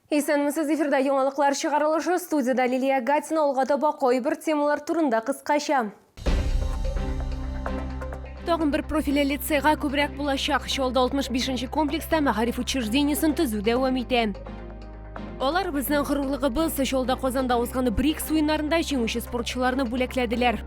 Есенмісіз эфирда яңалыклар чыгарылышы студияда Лилия Гатина олғата бақой бір темалар турында қысқаша. Тоғын бір профилі лицейға көбірек болашақ. Шолда 65-ші комплекста мәғариф учреждениесін түзу дәуам ете. Олар біздің ғырурлығыбыз шолда Қозанда озғаны БРИКС ойындарында жеңуші спортшыларны бүләкләделер.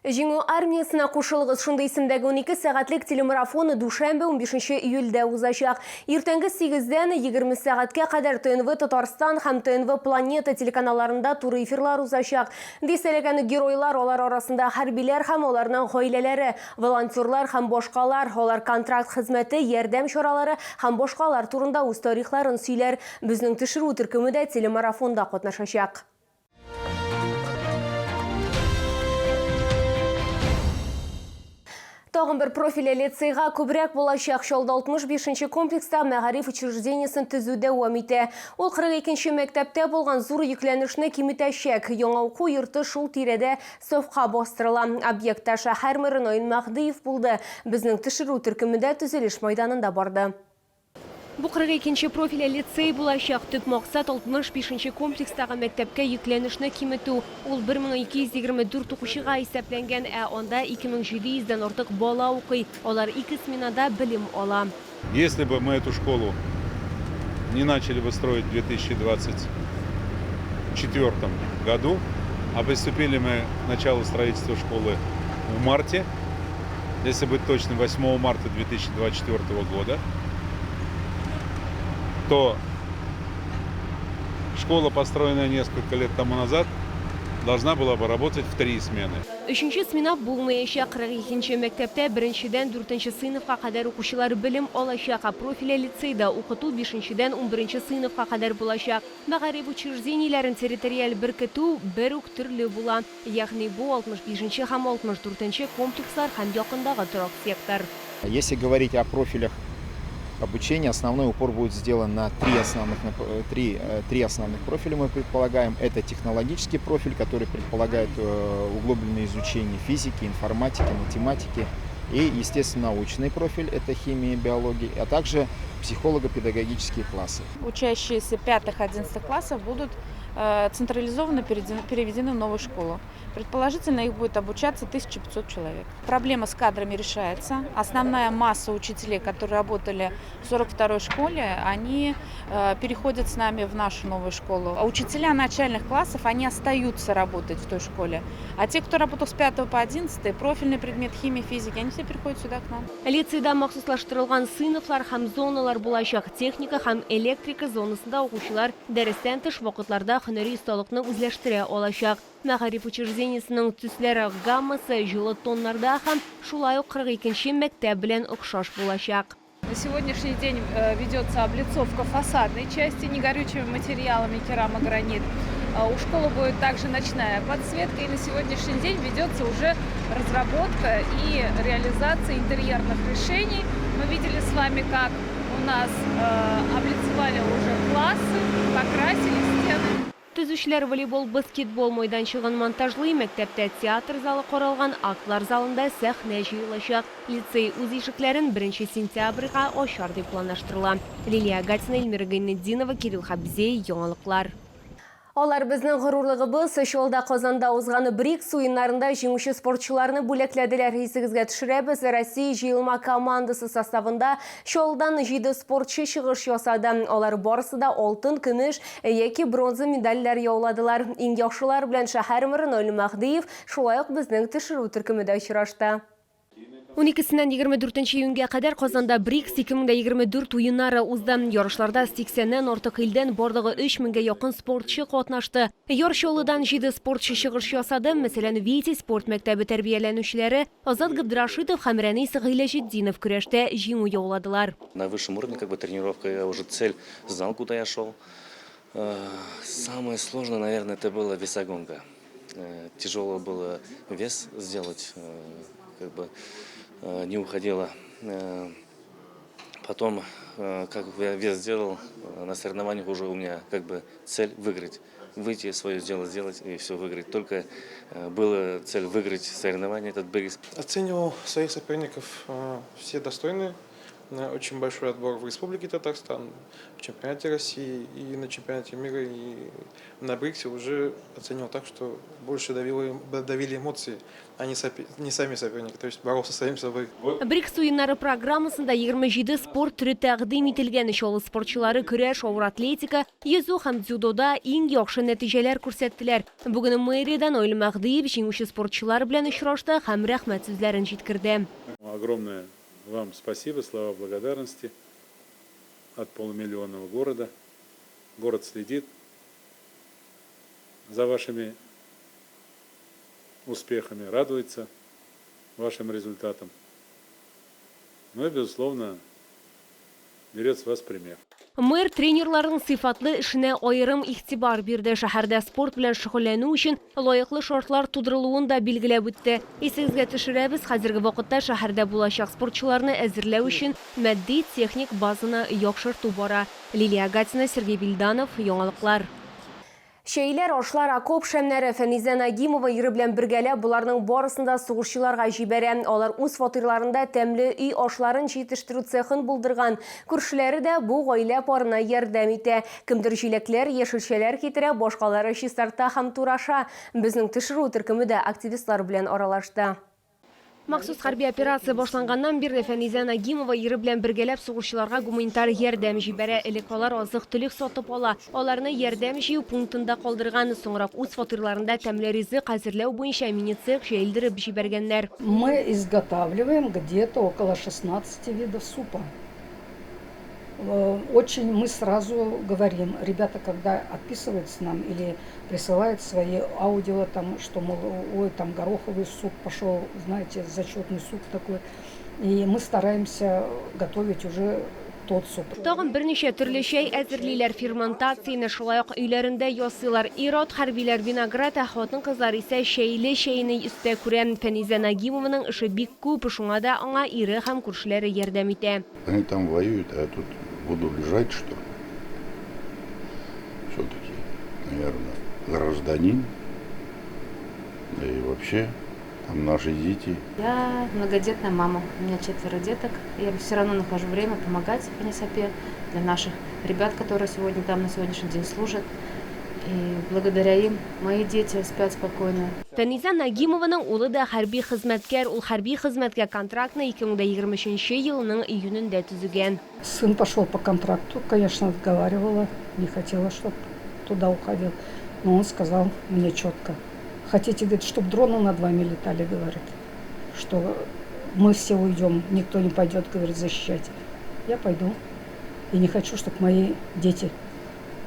Жеңу армиясына қошылығыз шынды исімдегі 12 сағатлік телемарафоны душәмбе 15 июльдә узачак. Ертеңгі 8-ден 20 сағатқа қадар ТНВ Татарстан һәм ТНВ Планета телеканаларында туры эфирлар узачак. Дистәләгән геройлар олар арасында хәрбиләр һәм оларның гаиләләре, волонтерлар һәм башкалар, олар контракт хезмәте, ярдәм чаралары һәм башкалар турында үз тарихларын сөйләр. Безнең төшерү төркемендә телемарафонда катнашачак. Тағын бір профилі лицейға көбірек болашақ. Шолда 65-ші комплекста мәғариф учреждениесін түзуде уамите. Ол 42-ші мектепте болған зур yüklәнішні кемітәшек. Яңа оқу йорты шул тиреде совқа бастырыла. Объектта шәһәр мэрі Наил Мәхдиев булды. Безнең төшерү төркемендә төзелеш майданында барды. Бу 42-ші профилі лицей болашақ. Төп мақсат 65-ші комплекстағы мектепке yüklәнішні кимету. Ол 1224 оқушыға исәпләнгән, онда 2700-ден артык бала оқый. Олар 2 сменада білім ала. Если бы мы эту школу не начали бы строить в 2024 году, а приступили мы к началу строительства школы в марте, если быть точным, 8 марта 2024 года, то школа, построенная несколько лет тому назад, должна была бы работать в 3 смены. Үшінші смена булмаячак. 42-ші мектепте 1-ден 4-ші сыйныфка кадәр укучылар белем алачак. Профиле лицейда укыту 5-ден 11-ші сыйныфка кадәр булачак. Мәгариф учреждениеләрен территориаль беркетү бер үк төрле була. Ягъни бу 65-ші һәм 64-ші комплекслар һәм якындагы торак сектор. Если говорить о профилях обучения, основной упор будет сделан на три основных профиля, мы предполагаем. Это технологический профиль, который предполагает углубленное изучение физики, информатики, математики. И, естественно, научный профиль, это химия и биология, а также психолого-педагогические классы. Учащиеся 5-11 классов будут централизованно переведены в новую школу. Предположительно, их будет обучаться 1500 человек. Проблема с кадрами решается. Основная масса учителей, которые работали в 42-й школе, они переходят с нами в нашу новую школу. А учителя начальных классов, они остаются работать в той школе. А те, кто работал с 5 по 11, профильный предмет химии, физики, они все переходят сюда к нам. Лицейда махсуслаштырылган сыйныфлар һәм зоналар булачак. Техника һәм электрика зонасында укучылар дәрестән тыш вакытларда һөнәри осталыкны үзләштерә алачак. Мәгариф учреждениесенең төсләре гаммасы җылы тоннарда һәм шулай ук 42-нче мәктәп белән охшаш булачак. На сегодняшний день ведется облицовка фасадной части негорючими материалами керамогранит. У школы будет также ночная подсветка, и на сегодняшний день ведется уже разработка и реализация интерьерных решений. Мы видели с вами, как у нас облицевали уже классы, покрасили стены. Төзүчеләр волейбол, баскетбол майданчыгын монтажлый, мәктәптә театр залы корылган, актлар залында сәхнә җыелачак. Лицей үз ишекләрен 1 сентябрьгә ачар дип планлаштырыла. Лилия Гатина, Эльмира Гайнетдинова, Кирилл Хабзей, яңалыклар. Алар безнең ғырурлыгыбыз шолда Казанда узганы БРИКС уеннарында җиңүче спортчыларны бүләкләделәр. Исегезгә төшерәбез, Россия җыелма командасы составында шолдан 7 спортчы чыгыш ясады. Алар барысы да алтын, көмеш яки бронза медальләр яуладылар. Иң яхшылар белән шәһәр мэры Наил Мәхдиев шулай ук безнең төшерү төркемендә очрашты. 12-сеннән 24 июньгә кадәр Казанда БРИКС 2024 уеннары узды. Ярышларда 80-ннән артык илдән бардыгы 3000-гә якын спортчы катнашты. Ярыш юлыдан 7 спортчы чыгыш ясады. Мәсәлән, Витязь спорт мәктәбе тәрбияләнүчеләре Азат Габдрашитов һәм Рәнис Гыйләҗетдинов көрәштә җиңү яуладылар. На высшем уровне тренировка, я уже цель знал, куда я шел. Самое сложное, наверное, это была весогонка. Тяжело было вес сделать, не уходило. Потом как я вес сделал, на соревнованиях уже у меня как бы цель выиграть. Выйти, свое дело сделать и все выиграть. Только была цель выиграть соревнования, этот бриз. Оценивал своих соперников, все достойные. Очень большой отбор в Республике Татарстан, в чемпионате России и на чемпионате мира. И на Бриксе уже оценил так, что больше давили эмоции, а не сами соперники. То есть боролся с самим собой. Брикс уйыннары программасында 27 спорт түрі тәқдим ителген. Шолы спортчылары күреш, ауыр атлетика, йөзу һәм дзюдода иң яхшы нәтиҗәләр күрсәттеләр. Бүген мэриядән Ойл Мәхдиев җиңүче спортчылар белән очрашты һәм рәхмәт сүзләрен җиткерде. Огромное вам спасибо, слова благодарности от полумиллионного города. Город следит за вашими успехами, радуется вашим результатам. Ну и, безусловно, берет с вас пример. Мэр тренерларын сыйфатлы эшенә аерым игътибар бирде. Шәһәрдә спорт белән шөгыльләнү өчен лаеклы шартлар тудырылуын да билгеләп үтте. Исегезгә төшерәбез, хәзерге вакытта шәһәрдә булачак спортчыларны әзерләү өчен матди техник базаны яхшырту бара. Лилия Гатина, Сергей Бильданов, Яңалыклар. Шейлер, ашлар, окоп шәмнәре Фәнизә Нагимова йөрү белән бергәләп буларның барысында сугышчыларга җибәрә. Алар үз фатирларында тәмле өй ашларын җитештерү цехын булдырган. Күршеләре дә бу гаилә парына ярдәм итә. Кемдер җиләкләр, яшелчәләр китерә, башкалары чистарта һәм тураша. Безнең төшерү төркеме дә активистлар белән аралашты. Махсус хәрби операция башланганнан бирле Фәнизә Нагимова йөрү белән бергәләп сугышчыларга гуманитар ярдәм җибәрә. Элек алар азык-төлек сатып ала. Аларны ярдәм җыю пунктында калдырган. Соңрак үз фатирларында тәмле ризык әзерләү буенча мини-цех җәелдереп җибәргәннәр. Мы изготавливаем где-то около 16 видов супа. Очень мы сразу говорим, ребята, когда отписываются нам или присылают свои аудио, там, что, мол, ой, там гороховый суп пошел, знаете, зачетный суп такой. И мы стараемся готовить уже тот суп. Тагын берничә төрле чәй әзерлиләр, ферментацияне шулай ук өйләрендә ясыйлар. Ирод хәрбиләр виноград, хатын-кызлар исә чәйне өстә күрә. Фәнизә Нагимованың эше бик күп, шуңа да аңа ире һәм күршеләре ярдәм итә. Они там воюют, а я тут буду лежать, что ли? Все-таки, наверное, гражданин. Да и вообще, там наши дети. Я многодетная мама, у меня 4 деток. Я все равно нахожу время помогать в Панисапе для наших ребят, которые сегодня там на сегодняшний день служат. И благодаря им мои дети спят спокойно. Фәнизә Нагимованың улы да хәрби хезмәткәр. Ул хәрби хезмәткә контрактны 2023 елның июнендә төзегән. Сын пошел по контракту, конечно, отговаривала, не хотела, чтобы туда уходил. Но он сказал мне четко: хотите, говорит, чтобы дроны над вами летали, говорит, что мы все уйдем, никто не пойдет, говорит, защищать. Я пойду. И не хочу, чтобы мои дети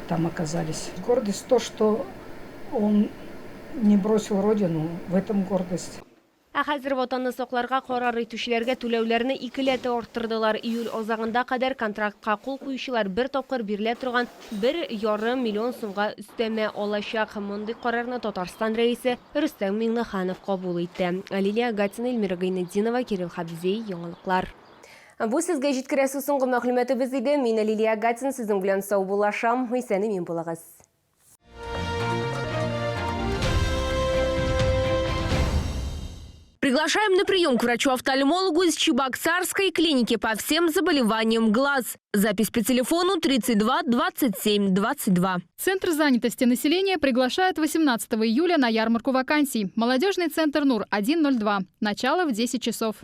там оказались. Гордость то, что он не бросил родину, в этом гордость. Ә хәзер ватанны сакларга карар итүчеләргә түләүләрне 2 ләтә арттырдылар. Июль азагында кадәр контрактка кул куючылар бер тапкыр бирелә торган 1,5 миллион сумга өстәмә алачак. Мондый карарны Татарстан рәисе Рөстәм Миңнеханов кабул итте. Лилия Гатина, Эльмира Гайнетдинова, Кирилл Хабзей, Яңалыклар. Бу сезгә җиткерәсе соңгы мәгълүматыбыз иде. Мин Лилия Гатина, сезнең белән сау булашам. Исән-имин булыгыз. Приглашаем на прием к врачу-офтальмологу из Чебоксарской клиники по всем заболеваниям глаз. Запись по телефону 32 27 22. Центр занятости населения приглашает 18 июля на ярмарку вакансий. Молодежный центр НУР 102. Начало в 10 часов.